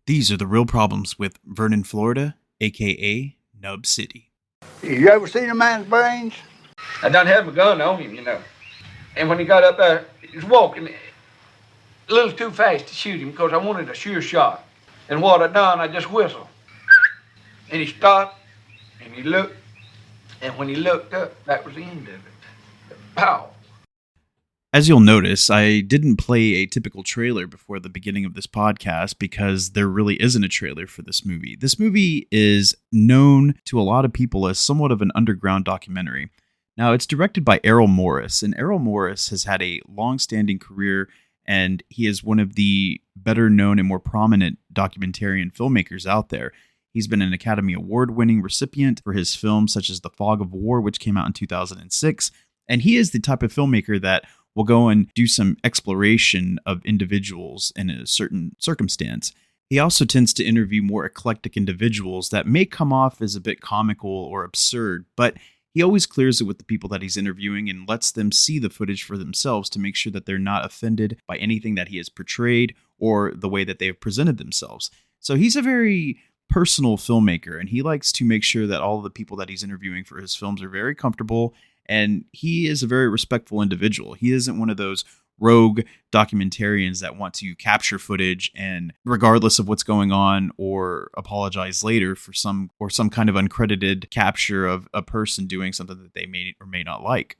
These are the real problems with Vernon, Florida, aka Nub City. You ever seen a man's brains? I done had my gun on him. And when he got up there, he was walking a little too fast to shoot him because I wanted a sure shot. And what I done, I just whistled. And he stopped, and he looked, and when he looked up, that was the end of it. Pow! As you'll notice, I didn't play a typical trailer before the beginning of this podcast because there really isn't a trailer for this movie. This movie is known to a lot of people as somewhat of an underground documentary. Now, it's directed by Errol Morris, and Errol Morris has had a long-standing career, and he is one of the better-known and more prominent documentarian filmmakers out there. He's been an Academy Award-winning recipient for his films such as The Fog of War, which came out in 2006, and he is the type of filmmaker that will go and do some exploration of individuals in a certain circumstance. He also tends to interview more eclectic individuals that may come off as a bit comical or absurd, but he always clears it with the people that he's interviewing and lets them see the footage for themselves to make sure that they're not offended by anything that he has portrayed or the way that they have presented themselves. So he's a very personal filmmaker, and he likes to make sure that all of the people that he's interviewing for his films are very comfortable, and he is a very respectful individual. He isn't one of those rogue documentarians that want to capture footage and regardless of what's going on or apologize later for some kind of uncredited capture of a person doing something that they may or may not like.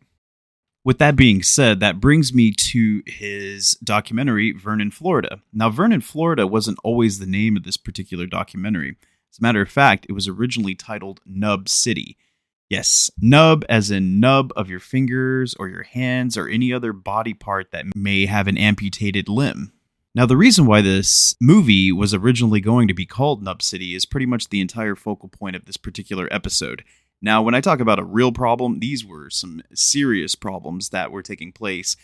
With that being said, that brings me to his documentary, Vernon, Florida. Now, Vernon, Florida wasn't always the name of this particular documentary. As a matter of fact, it was originally titled Nub City. Yes, nub as in nub of your fingers or your hands or any other body part that may have an amputated limb. Now, the reason why this movie was originally going to be called Nub City is pretty much the entire focal point of this particular episode. Now, when I talk about a real problem, these were some serious problems that were taking place.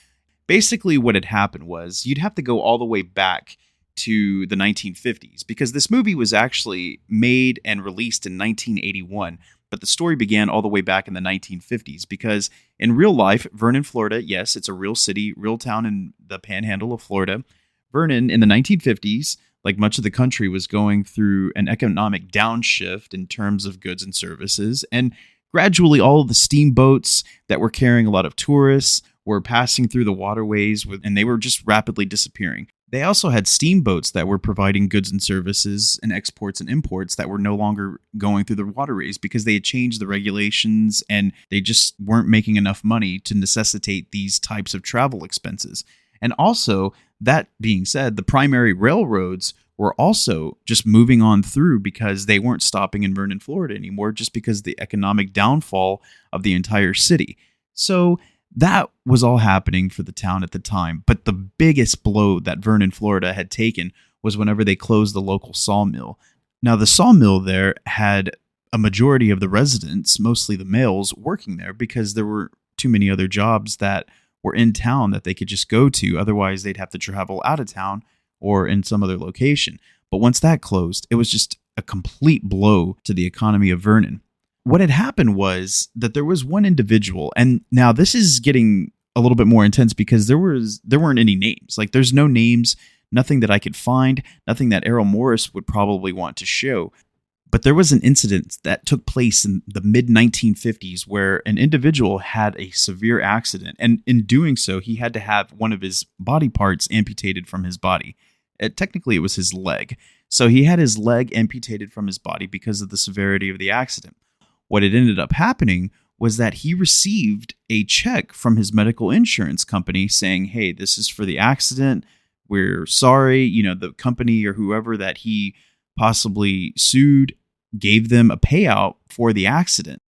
Basically, what had happened was you'd have to go all the way back to the 1950s because this movie was actually made and released in 1981. But the story began all the way back in the 1950s because in real life, Vernon, Florida, yes, it's a real city, real town in the panhandle of Florida. Vernon in the 1950s, like much of the country, was going through an economic downshift in terms of goods and services. And gradually all of the steamboats that were carrying a lot of tourists were passing through the waterways and they were just rapidly disappearing. They also had steamboats that were providing goods and services and exports and imports that were no longer going through the waterways because they had changed the regulations and they just weren't making enough money to necessitate these types of travel expenses. And also, that being said, the primary railroads were also just moving on through because they weren't stopping in Vernon, Florida anymore, just because of the economic downfall of the entire city. So that was all happening for the town at the time. But the biggest blow that Vernon, Florida had taken was whenever they closed the local sawmill. Now, the sawmill there had a majority of the residents, mostly the males, working there because there were too many other jobs that were in town that they could just go to. Otherwise, they'd have to travel out of town or in some other location. But once that closed, it was just a complete blow to the economy of Vernon. What had happened was that there was one individual, and now this is getting a little bit more intense because there weren't any names. Like, there's no names, nothing that I could find, nothing that Errol Morris would probably want to show. But there was an incident that took place in the mid-1950s where an individual had a severe accident, and in doing so, he had to have one of his body parts amputated from his body. Technically, it was his leg. So he had his leg amputated from his body because of the severity of the accident. What had ended up happening was that he received a check from his medical insurance company saying, hey, this is for the accident. We're sorry. The company or whoever that he possibly sued gave them a payout for the accident.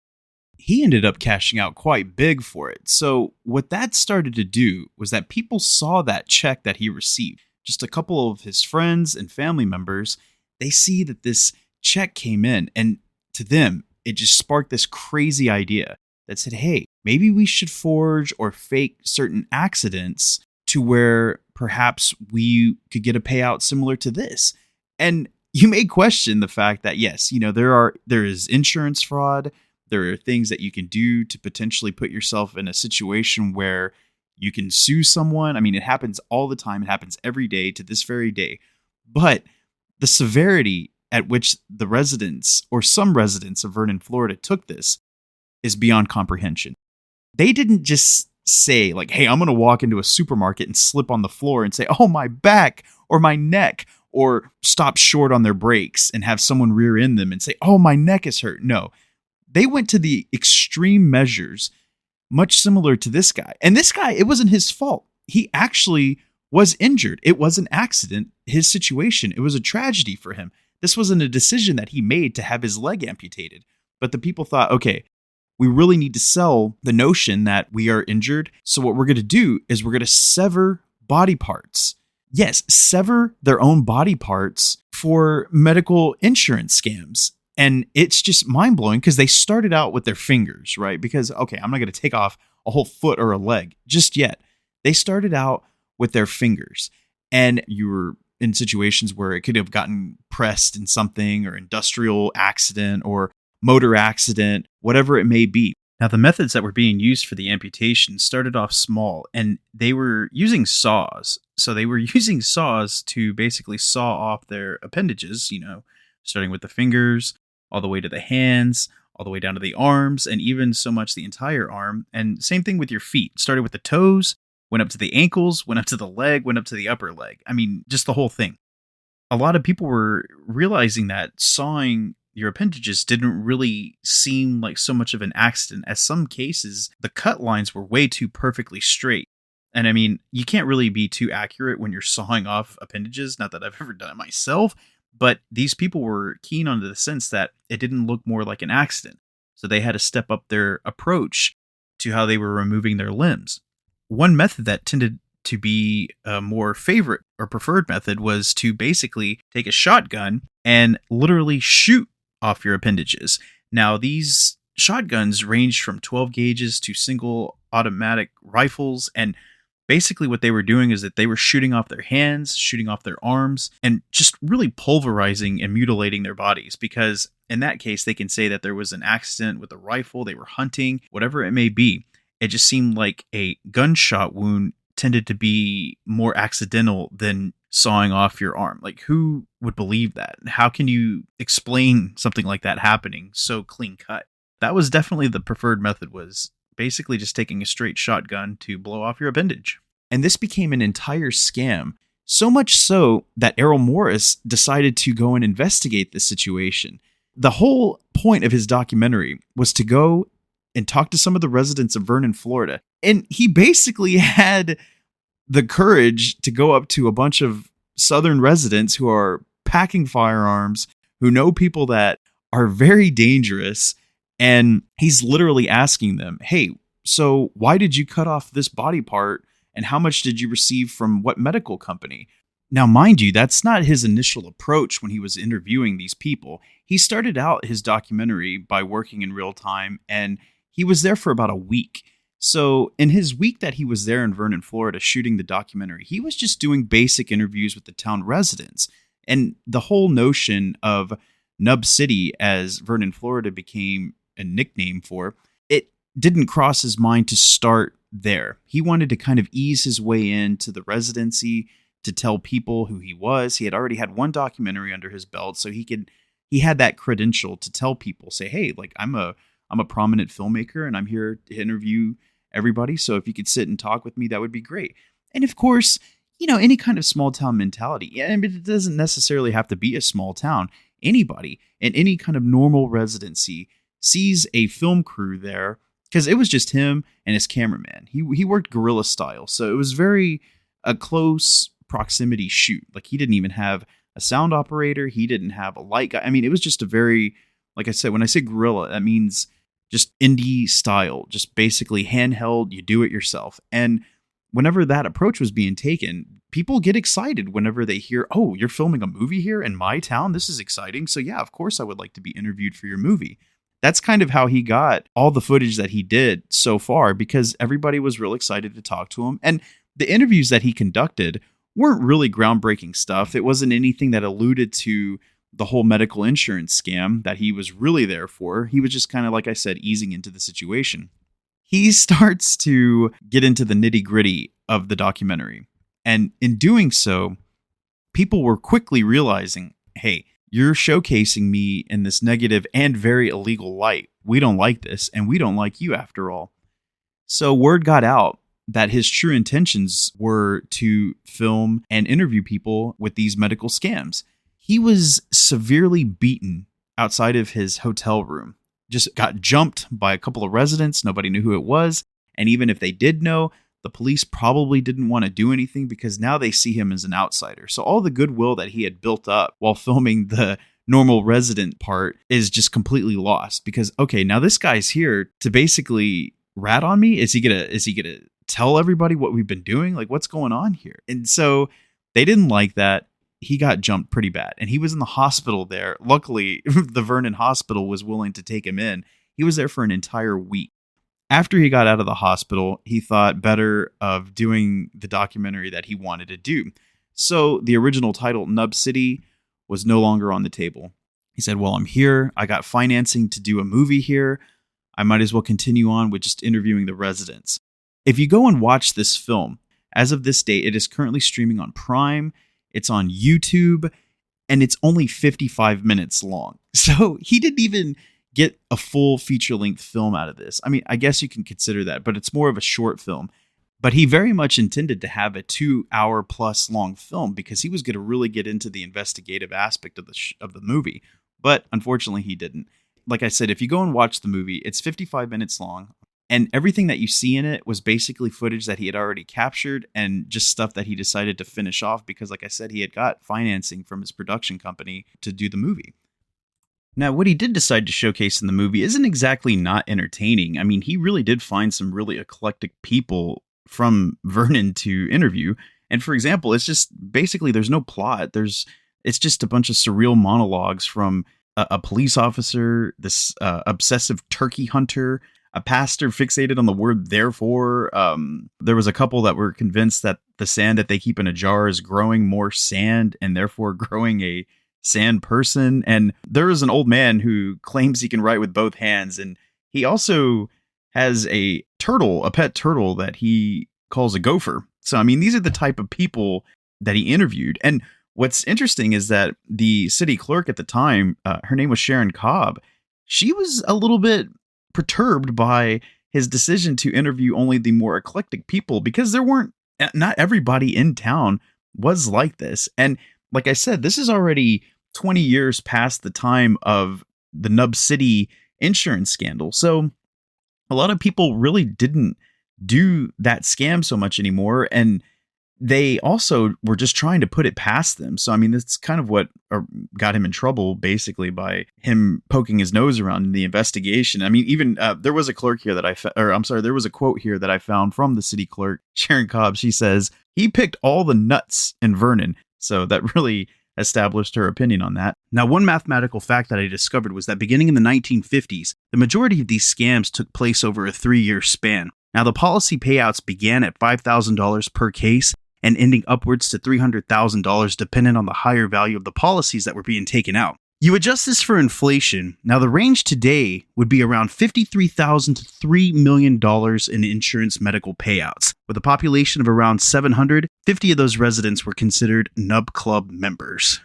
He ended up cashing out quite big for it. So what that started to do was that people saw that check that he received. Just a couple of his friends and family members, they see that this check came in, and to them, it just sparked this crazy idea that said, hey, maybe we should forge or fake certain accidents to where perhaps we could get a payout similar to this. And you may question the fact that, yes, there is insurance fraud. There are things that you can do to potentially put yourself in a situation where you can sue someone. I mean, it happens all the time. It happens every day to this very day. But The severity at which the residents or some residents of Vernon, Florida took this is beyond comprehension. They didn't just say like, hey, I'm going to walk into a supermarket and slip on the floor and say, oh, my back or my neck, or stop short on their brakes and have someone rear end them and say, oh, my neck is hurt. No, they went to the extreme measures, much similar to this guy. And this guy, it wasn't his fault. He actually was injured. It was an accident, his situation. It was a tragedy for him. This wasn't a decision that he made to have his leg amputated. But the people thought, okay, we really need to sell the notion that we are injured. So what we're going to do is we're going to sever body parts. Yes, sever their own body parts for medical insurance scams. And it's just mind-blowing because they started out with their fingers, right? Because, okay, I'm not going to take off a whole foot or a leg just yet. They started out with their fingers. And you were in situations where it could have gotten pressed in something, or industrial accident or motor accident, whatever it may be. Now, the methods that were being used for the amputation started off small, and they were using saws. So they were using saws to basically saw off their appendages, starting with the fingers, all the way to the hands, all the way down to the arms, and even so much the entire arm. And same thing with your feet. Started with the toes, went up to the ankles, went up to the leg, went up to the upper leg. I mean, just the whole thing. A lot of people were realizing that sawing your appendages didn't really seem like so much of an accident, as some cases, the cut lines were way too perfectly straight. And I mean, you can't really be too accurate when you're sawing off appendages. Not that I've ever done it myself, but these people were keen on the sense that it didn't look more like an accident. So they had to step up their approach to how they were removing their limbs. One method that tended to be a more favorite or preferred method was to basically take a shotgun and literally shoot off your appendages. Now, these shotguns ranged from 12 gauges to single automatic rifles, and basically what they were doing is that they were shooting off their hands, shooting off their arms, and just really pulverizing and mutilating their bodies, because in that case, they can say that there was an accident with a rifle, they were hunting, whatever it may be. It just seemed like a gunshot wound tended to be more accidental than sawing off your arm. Like, who would believe that? How can you explain something like that happening so clean cut? That was definitely the preferred method, was basically just taking a straight shotgun to blow off your appendage. And this became an entire scam, so much so that Errol Morris decided to go and investigate this situation. The whole point of his documentary was to go and talk to some of the residents of Vernon, Florida. And he basically had the courage to go up to a bunch of Southern residents who are packing firearms, who know people that are very dangerous. And he's literally asking them, hey, so why did you cut off this body part? And how much did you receive from what medical company? Now, mind you, that's not his initial approach when he was interviewing these people. He started out his documentary by working in real time, and he was there for about a week. So in his week that he was there in Vernon, Florida, shooting the documentary, he was just doing basic interviews with the town residents. And the whole notion of Nub City, as Vernon, Florida became a nickname for, it didn't cross his mind to start there. He wanted to kind of ease his way into the residency, to tell people who he was. He had already had one documentary under his belt, so he had that credential to tell people, say, hey, like I'm a prominent filmmaker and I'm here to interview everybody. So if you could sit and talk with me, that would be great. And of course, any kind of small town mentality. And it doesn't necessarily have to be a small town. Anybody in any kind of normal residency sees a film crew there, because it was just him and his cameraman. He worked guerrilla style. So it was very a close proximity shoot. Like, he didn't even have a sound operator. He didn't have a light guy. I mean, it was just a very, like I said, when I say guerrilla, that means just indie style, just basically handheld, you do it yourself. And whenever that approach was being taken, people get excited whenever they hear, oh, you're filming a movie here in my town? This is exciting. So yeah, of course I would like to be interviewed for your movie. That's kind of how he got all the footage that he did so far, because everybody was real excited to talk to him. And the interviews that he conducted weren't really groundbreaking stuff. It wasn't anything that alluded to the whole medical insurance scam that he was really there for. He was just kind of, like I said, easing into the situation. He starts to get into the nitty-gritty of the documentary. And in doing so, people were quickly realizing, hey, you're showcasing me in this negative and very illegal light. We don't like this, and we don't like you after all. So word got out that his true intentions were to film and interview people with these medical scams. He was severely beaten outside of his hotel room, just got jumped by a couple of residents. Nobody knew who it was. And even if they did know, the police probably didn't want to do anything because now they see him as an outsider. So all the goodwill that he had built up while filming the normal resident part is just completely lost because, okay, now this guy's here to basically rat on me. Is he gonna tell everybody what we've been doing? Like, what's going on here? And so they didn't like that. He got jumped pretty bad and he was in the hospital there. Luckily, the Vernon hospital was willing to take him in. He was there for an entire week. After he got out of the hospital, he thought better of doing the documentary that he wanted to do. So the original title, Nub City, was no longer on the table. He said, well, I'm here. I got financing to do a movie here. I might as well continue on with just interviewing the residents. If you go and watch this film, as of this date, it is currently streaming on Prime. It's on YouTube, and it's only 55 minutes long. So he didn't even get a full feature-length film out of this. I mean, I guess you can consider that, but it's more of a short film. But he very much intended to have a 2-hour plus long film because he was going to really get into the investigative aspect of the movie. But unfortunately, he didn't. Like I said, if you go and watch the movie, it's 55 minutes long. And everything that you see in it was basically footage that he had already captured and just stuff that he decided to finish off because, like I said, he had got financing from his production company to do the movie. Now, what he did decide to showcase in the movie isn't exactly not entertaining. I mean, he really did find some really eclectic people from Vernon to interview. And for example, it's just basically there's no plot. It's just a bunch of surreal monologues from a police officer, this obsessive turkey hunter, a pastor fixated on the word therefore. There was a couple that were convinced that the sand that they keep in a jar is growing more sand and therefore growing a sand person. And there is an old man who claims he can write with both hands. And he also has a pet turtle that he calls a gopher. So, I mean, these are the type of people that he interviewed. And what's interesting is that the city clerk at the time, her name was Sharon Cobb. She was a little bit perturbed by his decision to interview only the more eclectic people because not everybody in town was like this. And like I said, this is already 20 years past the time of the Nub City insurance scandal. So a lot of people really didn't do that scam so much anymore. And they also were just trying to put it past them. So, I mean, that's kind of what got him in trouble, basically, by him poking his nose around in the investigation. I mean, even there was a quote here that I found from the city clerk, Sharon Cobb. She says, he picked all the nuts in Vernon. So that really established her opinion on that. Now, one mathematical fact that I discovered was that beginning in the 1950s, the majority of these scams took place over a 3-year span. Now, the policy payouts began at $5,000 per case and ending upwards to $300,000 dependent on the higher value of the policies that were being taken out. You adjust this for inflation. Now, the range today would be around $53,000 to $3 million in insurance medical payouts. With a population of around 700, 50 of those residents were considered Nub Club members.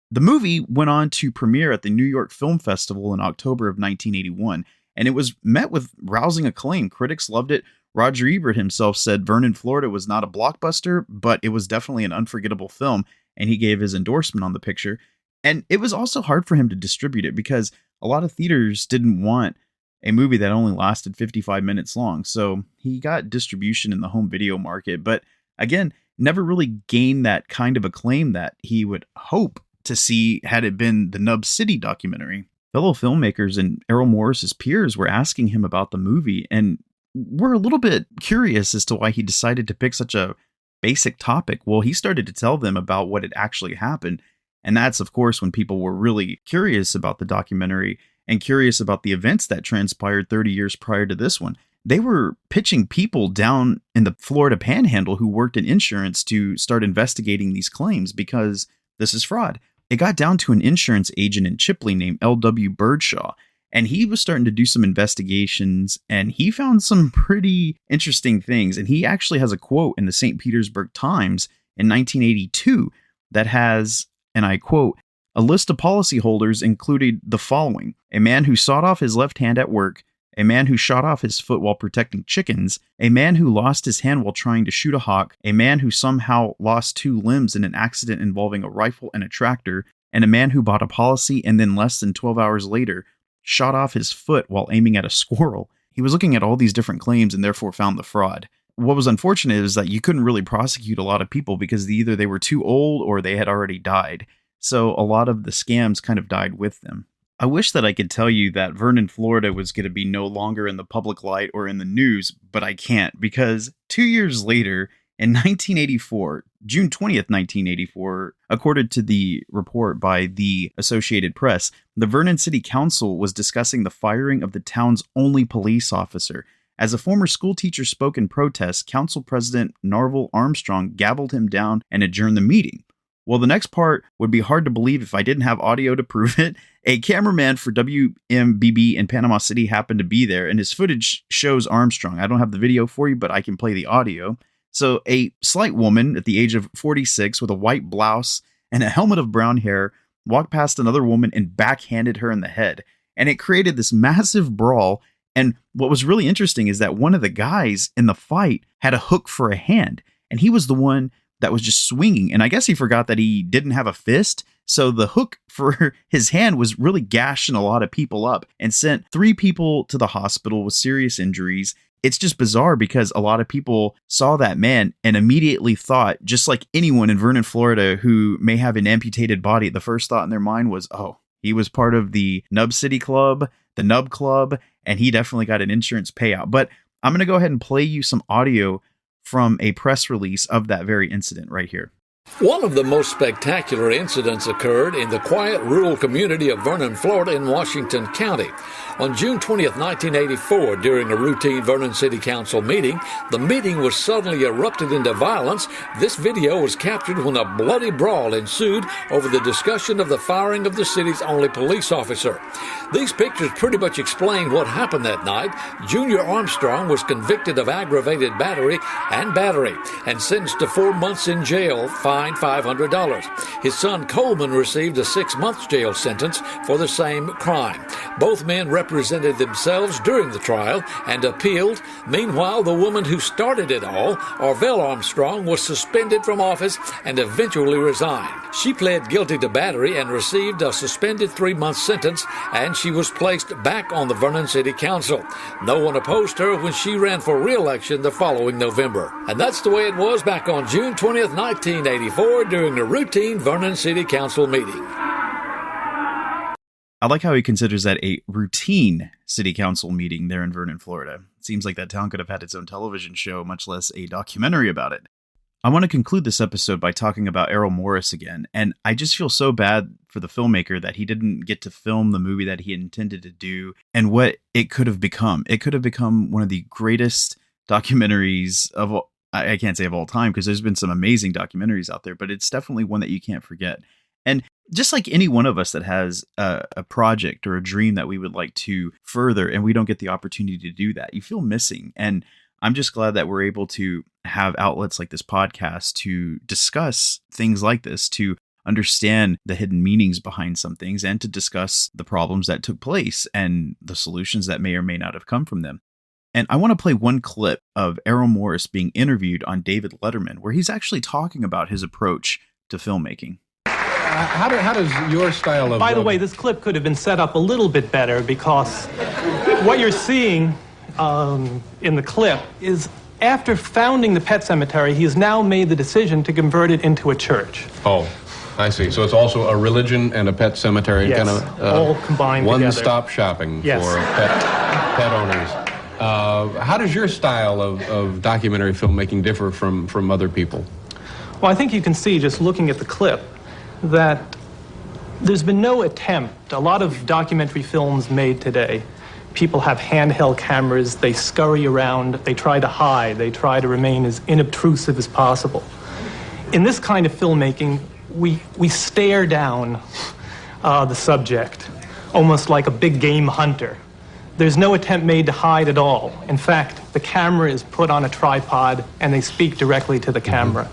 The movie went on to premiere at the New York Film Festival in October of 1981, and it was met with rousing acclaim. Critics loved it. Roger Ebert himself said Vernon, Florida was not a blockbuster, but it was definitely an unforgettable film, and he gave his endorsement on the picture. And it was also hard for him to distribute it because a lot of theaters didn't want a movie that only lasted 55 minutes long. So he got distribution in the home video market, but again, never really gained that kind of acclaim that he would hope to see had it been the Nub City documentary. Fellow filmmakers and Errol Morris's peers were asking him about the movie and were a little bit curious as to why he decided to pick such a basic topic. Well, he started to tell them about what had actually happened. And that's, of course, when people were really curious about the documentary and curious about the events that transpired 30 years prior to this one. They were pitching people down in the Florida Panhandle who worked in insurance to start investigating these claims because this is fraud. It got down to an insurance agent in Chipley named L.W. Birdshaw, and he was starting to do some investigations, and he found some pretty interesting things. And he actually has a quote in the St. Petersburg Times in 1982 that has, and I quote, A list of policyholders included the following: a man who sawed off his left hand at work, a man who shot off his foot while protecting chickens, a man who lost his hand while trying to shoot a hawk, a man who somehow lost 2 limbs in an accident involving a rifle and a tractor, and a man who bought a policy and then less than 12 hours later shot off his foot while aiming at a squirrel. He was looking at all these different claims and therefore found the fraud. What was unfortunate is that you couldn't really prosecute a lot of people because either they were too old or they had already died. So a lot of the scams kind of died with them. I wish that I could tell you that Vernon, Florida was going to be no longer in the public light or in the news, but I can't, because 2 years later, in 1984, June 20th, 1984, according to the report by the Associated Press, the Vernon City Council was discussing the firing of the town's only police officer. As a former school teacher spoke in protest, Council President Errol Armstrong gavelled him down and adjourned the meeting. Well, the next part would be hard to believe if I didn't have audio to prove it. A cameraman for WMBB in Panama City happened to be there, and his footage shows Armstrong. I don't have the video for you, but I can play the audio. So a slight woman at the age of 46 with a white blouse and a helmet of brown hair walked past another woman and backhanded her in the head. And it created this massive brawl. And what was really interesting is that one of the guys in the fight had a hook for a hand, and he was the one that was just swinging. And I guess he forgot that he didn't have a fist. So the hook for his hand was really gashing a lot of people up and sent 3 people to the hospital with serious injuries. It's just bizarre because a lot of people saw that man and immediately thought, just like anyone in Vernon, Florida who may have an amputated body, the first thought in their mind was, oh, he was part of the Nub City Club, the Nub Club, and he definitely got an insurance payout. But I'm going to go ahead and play you some audio from a press release of that very incident right here. One of the most spectacular incidents occurred in the quiet rural community of Vernon, Florida in Washington County. On June 20th, 1984, during a routine Vernon City Council meeting, the meeting was suddenly erupted into violence. This video was captured when a bloody brawl ensued over the discussion of the firing of the city's only police officer. These pictures pretty much explain what happened that night. Junior Armstrong was convicted of aggravated battery and sentenced to 4 months in jail, fined $500. His son Coleman received a 6-month jail sentence for the same crime. Both men represented themselves during the trial and appealed. Meanwhile, the woman who started it all, Errol Armstrong, was suspended from office and eventually resigned. She pled guilty to battery and received a suspended 3-month sentence, and she was placed back on the Vernon City Council. No one opposed her when she ran for re-election the following November. And that's the way it was back on June 20th, 1984, during the routine Vernon City Council meeting. I like how he considers that a routine city council meeting there in Vernon, Florida. It seems like that town could have had its own television show, much less a documentary about it. I want to conclude this episode by talking about Errol Morris again, and I just feel so bad for the filmmaker that he didn't get to film the movie that he intended to do and what it could have become. It could have become one of the greatest documentaries of all, I can't say of all time, because there's been some amazing documentaries out there, but it's definitely one that you can't forget. And just like any one of us that has a project or a dream that we would like to further, and we don't get the opportunity to do that, you feel missing. And I'm just glad that we're able to have outlets like this podcast to discuss things like this, to understand the hidden meanings behind some things, and to discuss the problems that took place and the solutions that may or may not have come from them. And I want to play one clip of Errol Morris being interviewed on David Letterman, where he's actually talking about his approach to filmmaking. How does your style of... By the way, this clip could have been set up a little bit better, because what you're seeing in the clip is after founding the pet cemetery, he has now made the decision to convert it into a church. Oh, I see. So it's also a religion and a pet cemetery. Yes, kind of, all combined together. One-stop shopping Yes. for pet owners. How does your style of documentary filmmaking differ from other people? Well, I think you can see, just looking at the clip, that there's been no attempt. A lot of documentary films made today, people have handheld cameras, they scurry around, they try to hide, they try to remain as inobtrusive as possible. In this kind of filmmaking, we stare down the subject, almost like a big game hunter. There's no attempt made to hide at all. In fact, the camera is put on a tripod and they speak directly to the camera.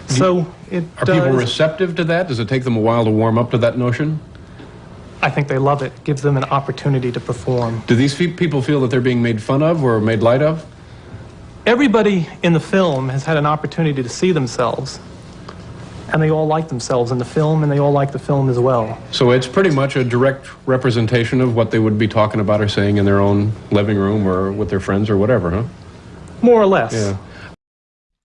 So it Are people receptive to that? Does it take them a while to warm up to that notion? I think they love it. It gives them an opportunity to perform. Do these people feel that they're being made fun of or made light of? Everybody in the film has had an opportunity to see themselves, and they all like themselves in the film, and they all like the film as well. So it's pretty much a direct representation of what they would be talking about or saying in their own living room or with their friends or whatever, huh? More or less. Yeah.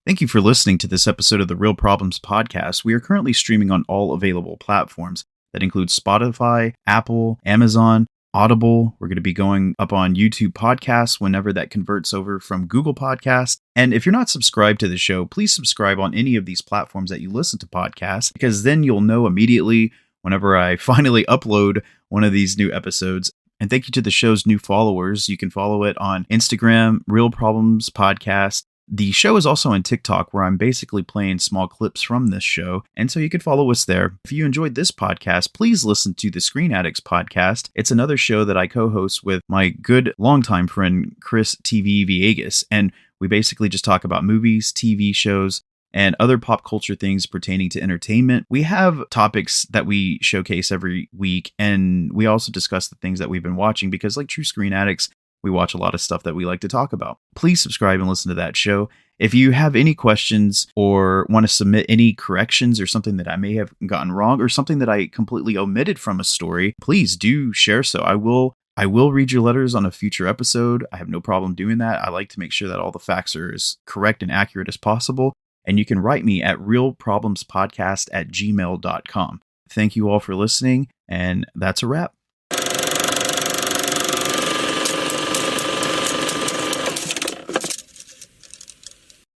Thank you for listening to this episode of the Real Problems Podcast. We are currently streaming on all available platforms. That includes Spotify, Apple, Amazon, Audible. We're going to be going up on YouTube Podcasts whenever that converts over from Google Podcasts. And if you're not subscribed to the show, please subscribe on any of these platforms that you listen to podcasts, because then you'll know immediately whenever I finally upload one of these new episodes. And thank you to the show's new followers. You can follow it on Instagram, Real Problems Podcast. The show is also on TikTok, where I'm basically playing small clips from this show, and so you can follow us there. If you enjoyed this podcast, please listen to the Screen Addicts podcast. It's another show that I co-host with my good longtime friend, Chris TV Villegas, and we basically just talk about movies, TV shows, and other pop culture things pertaining to entertainment. We have topics that we showcase every week, and we also discuss the things that we've been watching, because like true Screen Addicts, we watch a lot of stuff that we like to talk about. Please subscribe and listen to that show. If you have any questions or want to submit any corrections or something that I may have gotten wrong or something that I completely omitted from a story, please do share so. I will read your letters on a future episode. I have no problem doing that. I like to make sure that all the facts are as correct and accurate as possible. And you can write me at realproblemspodcast@gmail.com. Thank you all for listening, and that's a wrap.